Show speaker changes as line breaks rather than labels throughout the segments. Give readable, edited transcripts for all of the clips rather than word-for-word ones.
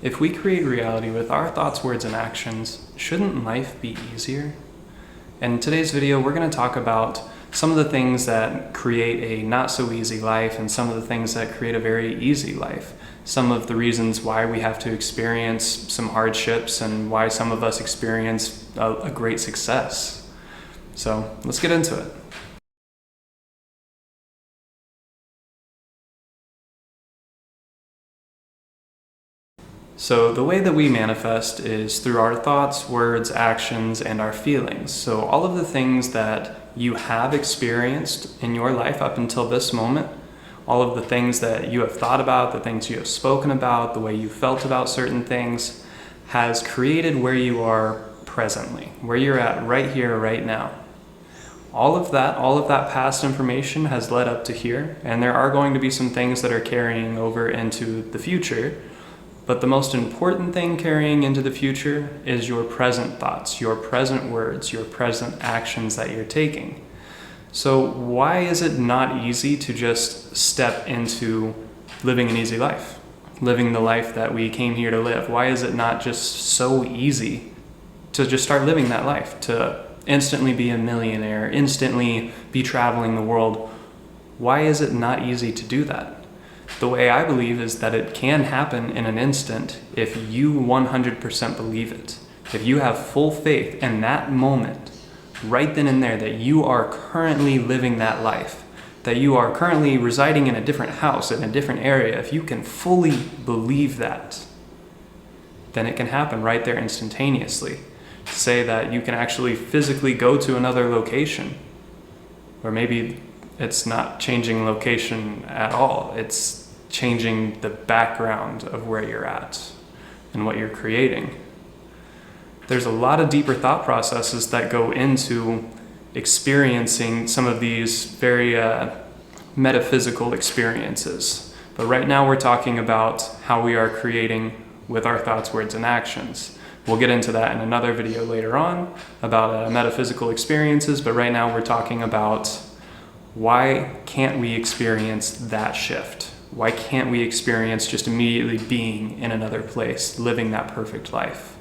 If we create reality with our thoughts, words, and actions, shouldn't life be easier? In today's video, we're going to talk about some of the things that create a not so easy life and some of the things that create a very easy life. Some of the reasons why we have to experience some hardships and why some of us experience a great success. So let's get into it. So the way that we manifest is through our thoughts, words, actions, and our feelings. So all of the things that you have experienced in your life up until this moment, all of the things that you have thought about, the things you have spoken about, the way you felt about certain things, has created where you are presently, where you're at right here, right now. All of that past information has led up to here, and there are going to be some things that are carrying over into the future. But the most important thing carrying into the future is your present thoughts, your present words, your present actions that you're taking. So why is it not easy to just step into living an easy life? Living the life that we came here to live? Why is it not just so easy to just start living that life? To instantly be a millionaire, instantly be traveling the world? Why is it not easy to do that? The way I believe is that it can happen in an instant if you 100% believe it. If you have full faith in that moment, right then and there, that you are currently living that life, that you are currently residing in a different house, in a different area, if you can fully believe that, then it can happen right there instantaneously. To say that you can actually physically go to another location, or maybe it's not changing location at all. It's changing the background of where you're at and what you're creating. There's a lot of deeper thought processes that go into experiencing some of these very metaphysical experiences. But right now we're talking about how we are creating with our thoughts, words, and actions. We'll get into that in another video later on about metaphysical experiences, but right now we're talking about why can't we experience that shift? Why can't we experience just immediately being in another place, living that perfect life?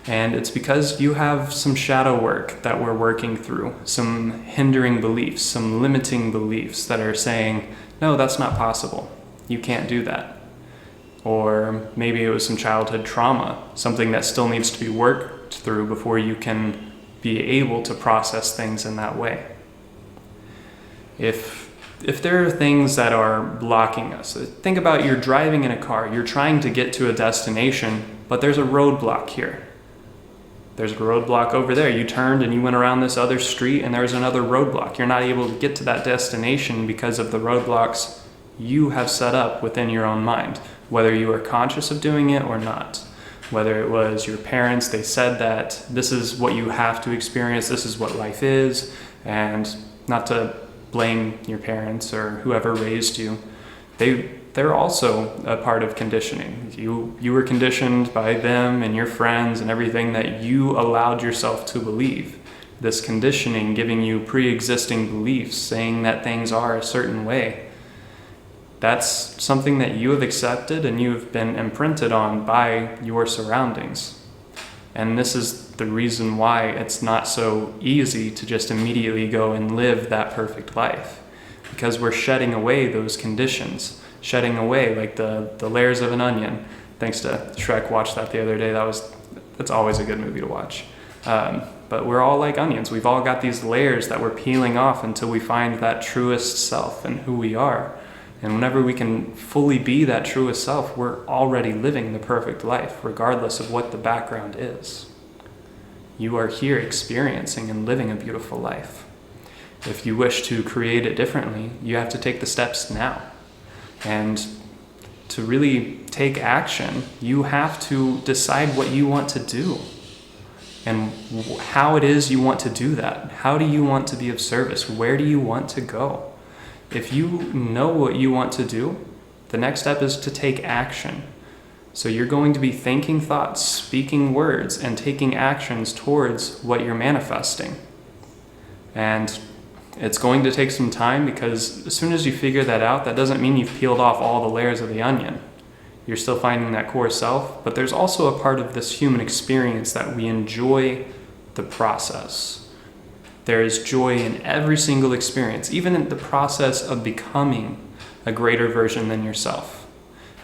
And it's because you have some shadow work that we're working through, some hindering beliefs, some limiting beliefs that are saying, no, that's not possible. You can't do that. Or maybe it was some childhood trauma, something that still needs to be worked through before you can be able to process things in that way. If there are things that are blocking us, think about you're driving in a car, you're trying to get to a destination, but there's a roadblock here. There's a roadblock over there. You turned and you went around this other street and there's another roadblock. You're not able to get to that destination because of the roadblocks you have set up within your own mind, whether you are conscious of doing it or not. Whether it was your parents, they said that this is what you have to experience, this is what life is, and not to blame your parents or whoever raised you. They're also a part of conditioning. You were conditioned by them and your friends and everything that you allowed yourself to believe. This conditioning giving you pre-existing beliefs, saying that things are a certain way. That's something that you have accepted and you have been imprinted on by your surroundings. And this is the reason why it's not so easy to just immediately go and live that perfect life. Because we're shedding away those conditions, shedding away like the layers of an onion. Thanks to Shrek, watched that the other day. That's always a good movie to watch. But we're all like onions. We've all got these layers that we're peeling off until we find that truest self and who we are. And whenever we can fully be that truest self, we're already living the perfect life, regardless of what the background is. You are here experiencing and living a beautiful life. If you wish to create it differently, you have to take the steps now. And to really take action, you have to decide what you want to do and how it is you want to do that. How do you want to be of service? Where do you want to go? If you know what you want to do, the next step is to take action. So you're going to be thinking thoughts, speaking words, and taking actions towards what you're manifesting. And it's going to take some time because as soon as you figure that out, that doesn't mean you've peeled off all the layers of the onion. You're still finding that core self, but there's also a part of this human experience that we enjoy the process. There is joy in every single experience, even in the process of becoming a greater version than yourself.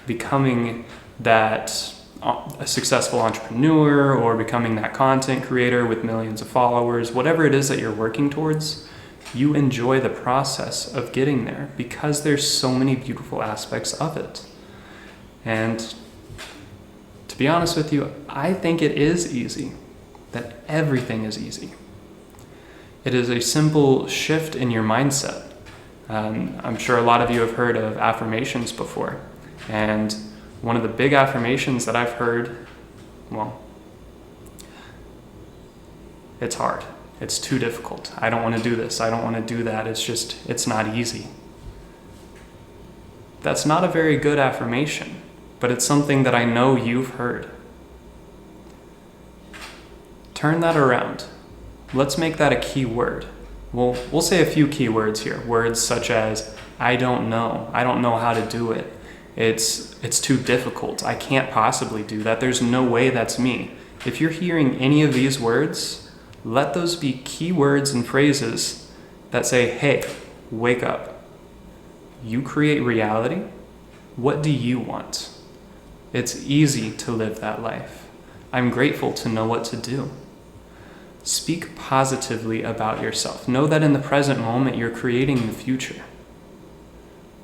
Becoming that a successful entrepreneur, or becoming that content creator with millions of followers, whatever it is that you're working towards, you enjoy the process of getting there because there's so many beautiful aspects of it. And to be honest with you, I think it is easy, that everything is easy. It is a simple shift in your mindset. I'm sure a lot of you have heard of affirmations before. And one of the big affirmations that I've heard, well, it's hard. It's too difficult. I don't want to do this. I don't want to do that. It's not easy. That's not a very good affirmation, but it's something that I know you've heard. Turn that around. Let's make that a key word. We'll say a few key words here. Words such as, I don't know how to do it. It's too difficult. I can't possibly do that. There's no way that's me. If you're hearing any of these words, let those be key words and phrases that say, hey, wake up. You create reality. What do you want? It's easy to live that life. I'm grateful to know what to do. Speak positively about yourself. Know that in the present moment, you're creating the future.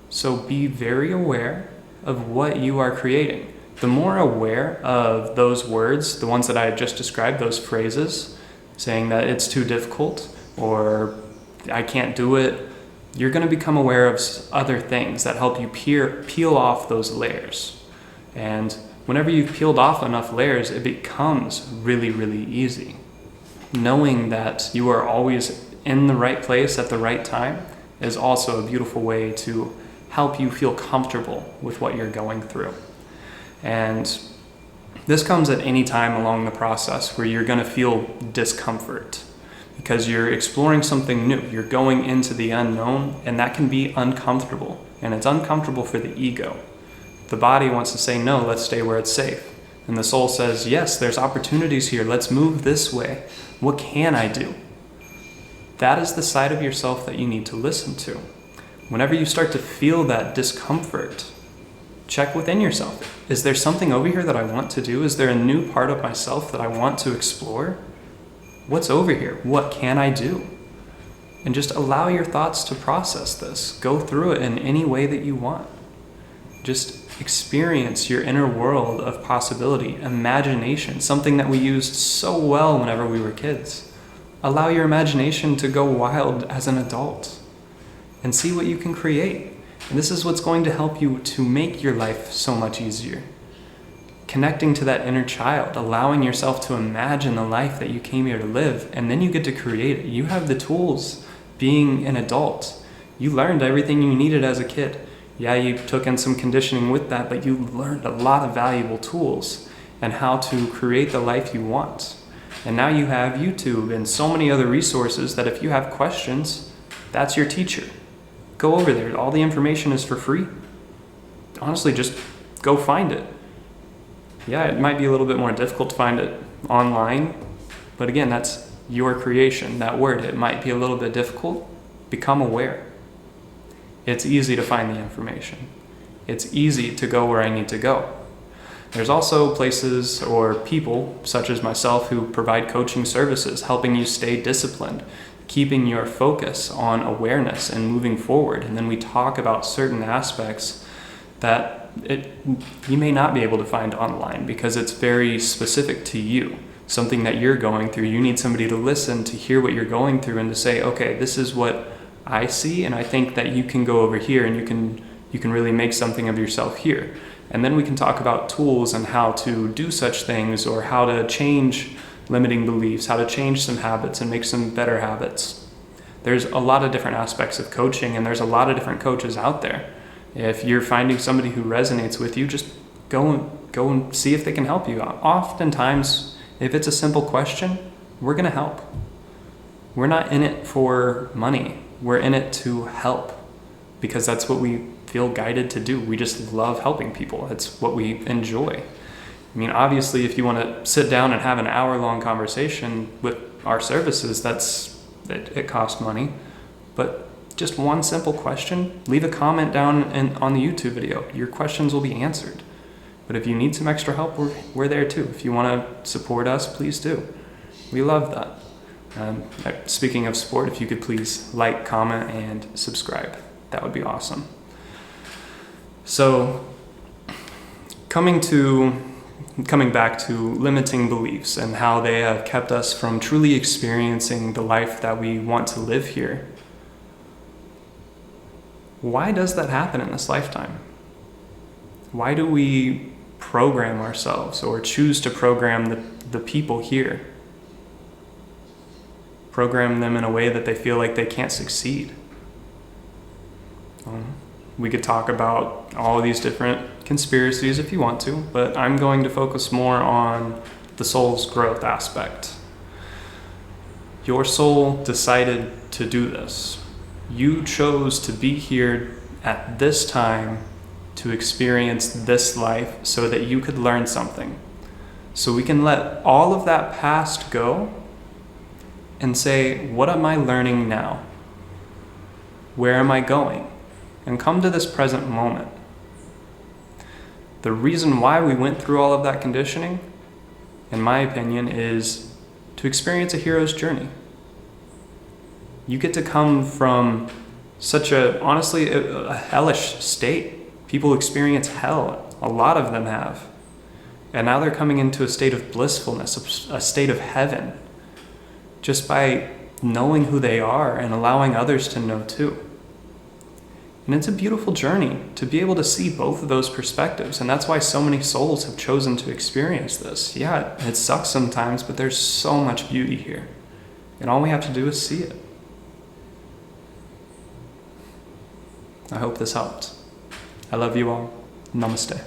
So be very aware of what you are creating. The more aware of those words, the ones that I had just described, those phrases, saying that it's too difficult or I can't do it, you're going to become aware of other things that help you peel off those layers. And whenever you've peeled off enough layers, it becomes really, really easy. Knowing that you are always in the right place at the right time is also a beautiful way to help you feel comfortable with what you're going through. And this comes at any time along the process where you're going to feel discomfort because you're exploring something new. You're going into the unknown, and that can be uncomfortable. And it's uncomfortable for the ego. The body wants to say, no, let's stay where it's safe. And the soul says, yes, there's opportunities here. Let's move this way. What can I do? That is the side of yourself that you need to listen to. Whenever you start to feel that discomfort, check within yourself. Is there something over here that I want to do? Is there a new part of myself that I want to explore? What's over here? What can I do? And just allow your thoughts to process this. Go through it in any way that you want. Just experience your inner world of possibility, imagination, something that we used so well whenever we were kids. Allow your imagination to go wild as an adult and see what you can create. And this is what's going to help you to make your life so much easier. Connecting to that inner child, allowing yourself to imagine the life that you came here to live, and then you get to create it. You have the tools being an adult. You learned everything you needed as a kid. Yeah, you took in some conditioning with that, but you learned a lot of valuable tools and how to create the life you want. And now you have YouTube and so many other resources that if you have questions, that's your teacher. Go over there. All the information is for free. Honestly, just go find it. Yeah, it might be a little bit more difficult to find it online, but again, that's your creation. That word, it might be a little bit difficult. Become aware. It's easy to find the information. It's easy to go where I need to go. There's also places or people such as myself who provide coaching services, helping you stay disciplined, keeping your focus on awareness and moving forward. And then we talk about certain aspects that you may not be able to find online because it's very specific to you, something that you're going through. You need somebody to listen, to hear what you're going through and to say, okay, this is what I see, and I think that you can go over here and you can really make something of yourself here. And then we can talk about tools and how to do such things, or how to change limiting beliefs, how to change some habits and make some better habits. There's a lot of different aspects of coaching, and there's a lot of different coaches out there. If you're finding somebody who resonates with you, just go and see if they can help you. Oftentimes, if it's a simple question, we're going to help. We're not in it for money. We're in it to help, because that's what we feel guided to do. We just love helping people. It's what we enjoy. I mean, obviously, if you want to sit down and have an hour-long conversation with our services, it costs money. But just one simple question, leave a comment down on the YouTube video. Your questions will be answered. But if you need some extra help, we're there too. If you want to support us, please do. We love that. Speaking of support, if you could please like, comment, and subscribe. That would be awesome. So, coming back to limiting beliefs and how they have kept us from truly experiencing the life that we want to live here. Why does that happen in this lifetime? Why do we program ourselves or choose to program the people here? Program them in a way that they feel like they can't succeed. We could talk about all of these different conspiracies if you want to, but I'm going to focus more on the soul's growth aspect. Your soul decided to do this. You chose to be here at this time to experience this life so that you could learn something. So we can let all of that past go and say, what am I learning now? Where am I going? And come to this present moment. The reason why we went through all of that conditioning, in my opinion, is to experience a hero's journey. You get to come from such honestly, a hellish state. People experience hell. A lot of them have. And now they're coming into a state of blissfulness, a state of heaven, just by knowing who they are and allowing others to know too. And it's a beautiful journey to be able to see both of those perspectives. And that's why so many souls have chosen to experience this. Yeah, it sucks sometimes, but there's so much beauty here. And all we have to do is see it. I hope this helped. I love you all. Namaste.